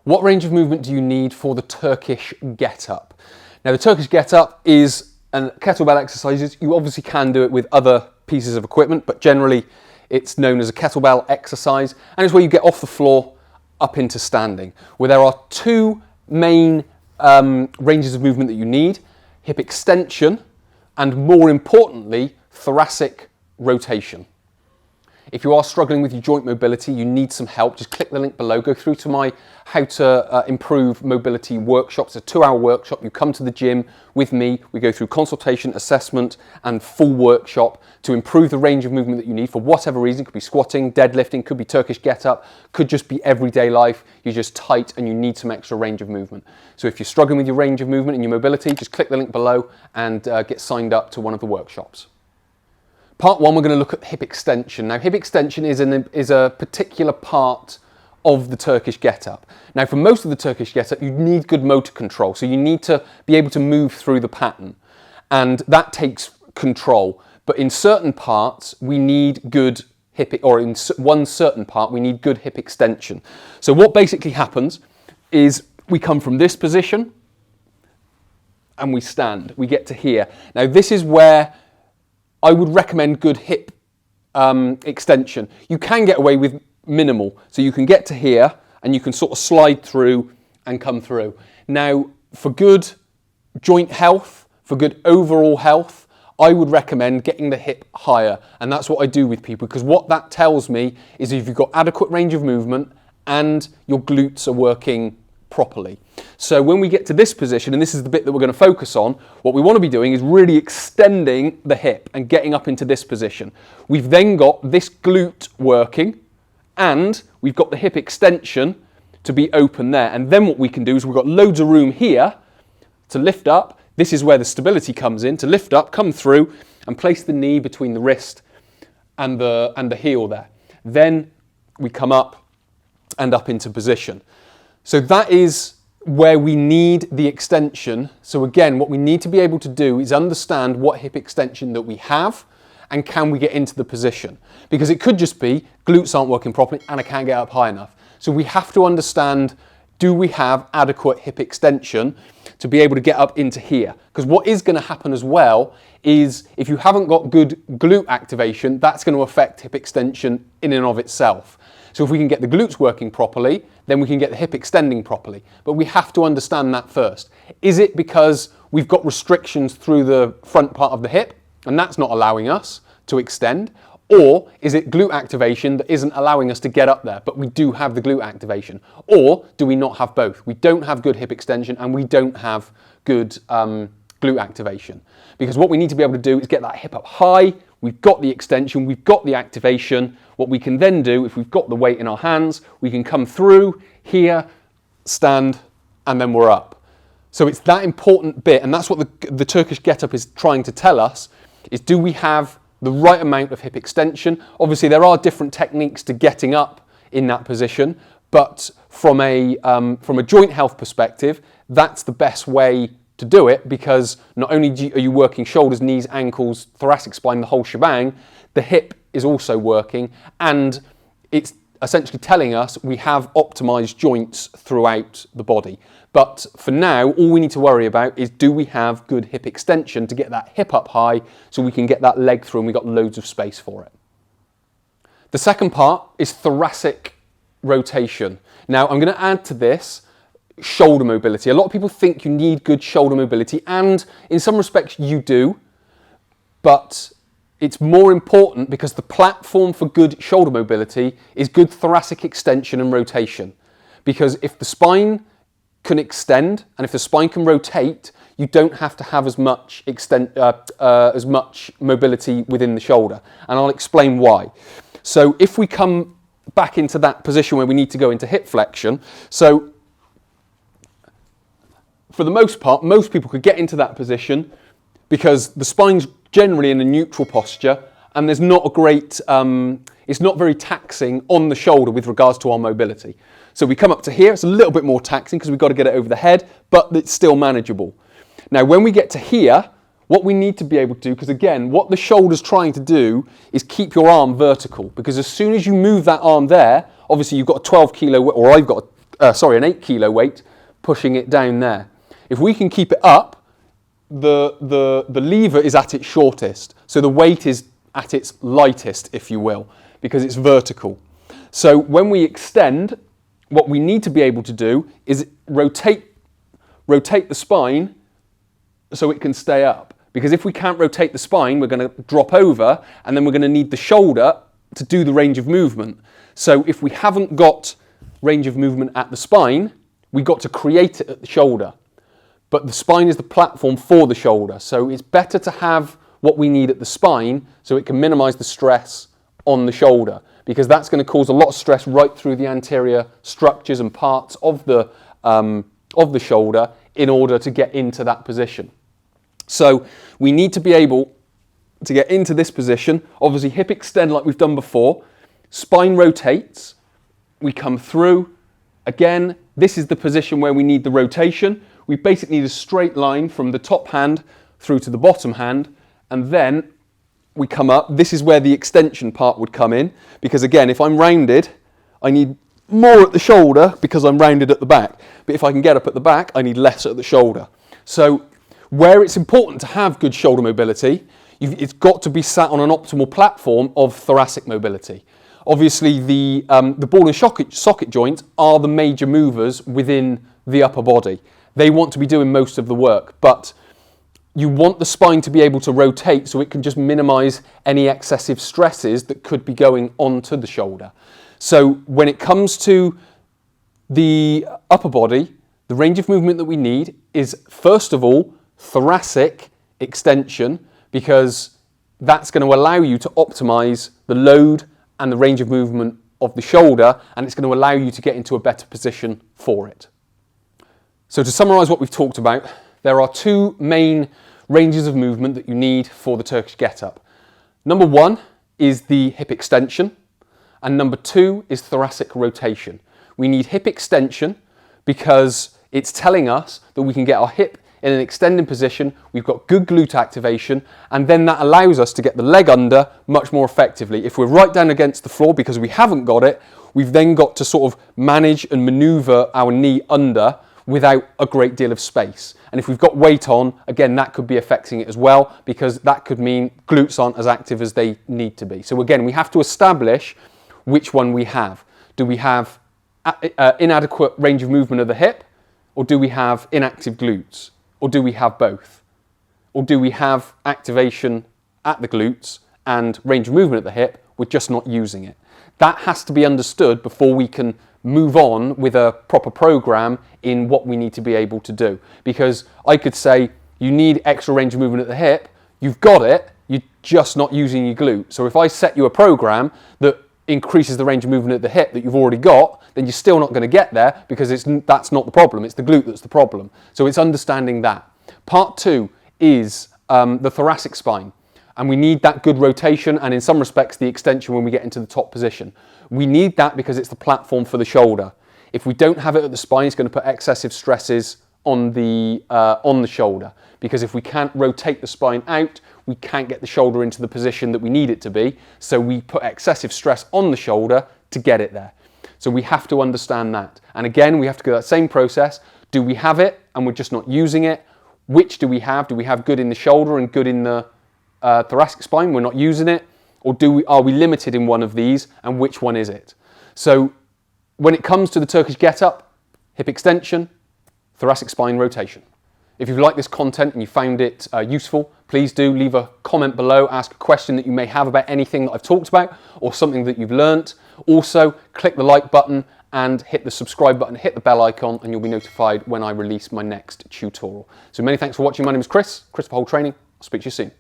What range of movement do you need for the Turkish Get Up? Now, the Turkish Get Up is a kettlebell exercises. You obviously can do it with other pieces of equipment, but generally it's known as a kettlebell exercise, and it's where you get off the floor up into standing, where there are two main ranges of movement that you need: hip extension and, more importantly, thoracic rotation. If you are struggling with your joint mobility, you need some help, just click the link below. Go through to my How to Improve Mobility workshop. It's a 2-hour workshop. You come to the gym with me. We go through consultation, assessment, and full workshop to improve the range of movement that you need for whatever reason. It could be squatting, deadlifting, could be Turkish Get Up, could just be everyday life. You're just tight and you need some extra range of movement. So if you're struggling with your range of movement and your mobility, just click the link below and get signed up to one of the workshops. Part 1, we're going to look at hip extension. Now, hip extension is a particular part of the Turkish Get Up. Now, for most of the Turkish Get Up, you need good motor control. So you need to be able to move through the pattern, and that takes control. But in certain parts, we need good hip, or in one certain part, we need good hip extension. So what basically happens is we come from this position and we stand. We get to here. Now, this is where I would recommend good hip extension. You can get away with minimal, so you can get to here and you can sort of slide through and come through. Now, for good joint health, for good overall health, I would recommend getting the hip higher, and that's what I do with people, because what that tells me is if you've got adequate range of movement and your glutes are working properly. So when we get to this position, and this is the bit that we're going to focus on, what we want to be doing is really extending the hip and getting up into this position. We've then got this glute working, and we've got the hip extension to be open there. And then what we can do is we've got loads of room here to lift up. This is where the stability comes in, to lift up, come through, and place the knee between the wrist and the heel there. Then we come up and up into position. So that is where we need the extension. So again, what we need to be able to do is understand what hip extension that we have, and can we get into the position? Because it could just be glutes aren't working properly and I can't get up high enough. So we have to understand, do we have adequate hip extension to be able to get up into here? Because what is going to happen as well is if you haven't got good glute activation, that's going to affect hip extension in and of itself. So if we can get the glutes working properly, then we can get the hip extending properly. But we have to understand that first. Is it because we've got restrictions through the front part of the hip and that's not allowing us to extend? Or is it glute activation that isn't allowing us to get up there, but we do have the glute activation? Or do we not have both? We don't have good hip extension and we don't have good glute activation. Because what we need to be able to do is get that hip up high. We've got the extension, we've got the activation. What we can then do, if we've got the weight in our hands, we can come through here, stand, and then we're up. So it's that important bit, and that's what the Turkish Get Up is trying to tell us, is do we have the right amount of hip extension? Obviously, there are different techniques to getting up in that position, but from a joint health perspective, that's the best way to do it, because not only are you working shoulders, knees, ankles, thoracic spine, the whole shebang, the hip is also working, and it's essentially telling us we have optimized joints throughout the body. But for now, all we need to worry about is, do we have good hip extension to get that hip up high so we can get that leg through and we've got loads of space for it. The second part is thoracic rotation. Now, I'm going to add to this shoulder mobility. A lot of people think you need good shoulder mobility, and in some respects you do, but it's more important because the platform for good shoulder mobility is good thoracic extension and rotation. Because if the spine can extend and if the spine can rotate, you don't have to have as much mobility within the shoulder. And I'll explain why. So if we come back into that position where we need to go into hip flexion, so for the most part, most people could get into that position because the spine's generally in a neutral posture and there's not a great, it's not very taxing on the shoulder with regards to our mobility. So we come up to here, it's a little bit more taxing because we've got to get it over the head, but it's still manageable. Now when we get to here, what we need to be able to do, because again, what the shoulder's trying to do is keep your arm vertical, because as soon as you move that arm there, obviously you've got a 12 kilo, or I've got an 8 kilo weight, pushing it down there. If we can keep it up, the lever is at its shortest, so the weight is at its lightest, if you will, because it's vertical. So when we extend, what we need to be able to do is rotate the spine so it can stay up. Because if we can't rotate the spine, we're going to drop over, and then we're going to need the shoulder to do the range of movement. So if we haven't got range of movement at the spine, we've got to create it at the shoulder. But the spine is the platform for the shoulder. So it's better to have what we need at the spine so it can minimize the stress on the shoulder, because that's going to cause a lot of stress right through the anterior structures and parts of the shoulder in order to get into that position. So we need to be able to get into this position. Obviously hip extend like we've done before. Spine rotates. We come through. Again, this is the position where we need the rotation. We basically need a straight line from the top hand through to the bottom hand, and then we come up. This is where the extension part would come in, because again, if I'm rounded, I need more at the shoulder because I'm rounded at the back. But if I can get up at the back, I need less at the shoulder. So where it's important to have good shoulder mobility, it's got to be sat on an optimal platform of thoracic mobility. Obviously, the ball and socket joints are the major movers within the upper body. They want to be doing most of the work, but you want the spine to be able to rotate so it can just minimize any excessive stresses that could be going onto the shoulder. So when it comes to the upper body, the range of movement that we need is, first of all, thoracic extension, because that's going to allow you to optimize the load and the range of movement of the shoulder, and it's going to allow you to get into a better position for it. So to summarize what we've talked about, there are two main ranges of movement that you need for the Turkish Get Up. Number one is the hip extension, and number two is thoracic rotation. We need hip extension because it's telling us that we can get our hip in an extending position, we've got good glute activation, and then that allows us to get the leg under much more effectively. If we're right down against the floor because we haven't got it, we've then got to sort of manage and maneuver our knee under without a great deal of space. And if we've got weight on, again, that could be affecting it as well, because that could mean glutes aren't as active as they need to be. So again, we have to establish which one we have. Do we have inadequate range of movement of the hip, or do we have inactive glutes? Or do we have both? Or do we have activation at the glutes and range of movement at the hip, we're just not using it? That has to be understood before we can move on with a proper program in what we need to be able to do. Because I could say, you need extra range of movement at the hip, you've got it, you're just not using your glute. So if I set you a program that increases the range of movement at the hip that you've already got, then you're still not going to get there, because that's not the problem, it's the glute that's the problem. So it's understanding that. Part two is the thoracic spine, and we need that good rotation and in some respects the extension when we get into the top position. We need that because it's the platform for the shoulder. If we don't have it at the spine, it's going to put excessive stresses on the shoulder, because if we can't rotate the spine out, we can't get the shoulder into the position that we need it to be, so we put excessive stress on the shoulder to get it there. So we have to understand that. And again, we have to go that same process. Do we have it and we're just not using it? Which do we have? Do we have good in the shoulder and good in the thoracic spine? We're not using it. Or are we limited in one of these, and which one is it? So when it comes to the Turkish Get Up, hip extension, thoracic spine rotation. If you've liked this content and you found it useful, please do leave a comment below, ask a question that you may have about anything that I've talked about or something that you've learnt. Also, click the like button and hit the subscribe button, hit the bell icon, and you'll be notified when I release my next tutorial. So many thanks for watching. My name is Chris for Whole Training. I'll speak to you soon.